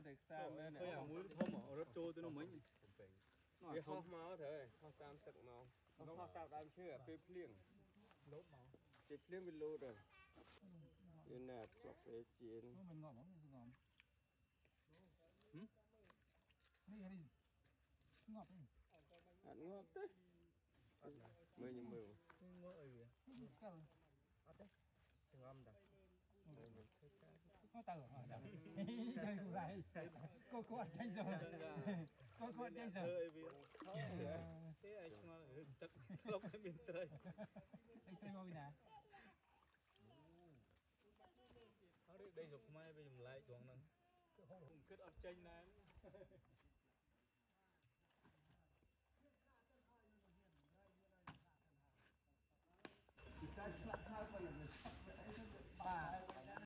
เด็กซ้ำแม่เนี่ย เคยเอามือพ่อหมอรถโจตัวนู้นมั้ย เดี๋ยวเขาเมาเถอะเขาตามตึกเมาเขาตามเชื่อเปรี้ยงลบเมาเจ็บเปรี้ยงเป็นรูเลยยืนแนบกับเอจีน มันงอมมันงอมนี่นี่งอม อันงอกเต้มือยังมือ ngỡ ấy ก็ งอมดัง เขาเติร์ดใจกูไรก็ขวดใจเสือก็ขวดใจเสือ hơi vì thế ai chung là tật lọc cái bên tây ไอ้เต้มาวินา đây đây dục mai bây giờ lại chuồng nè cứ ở trên này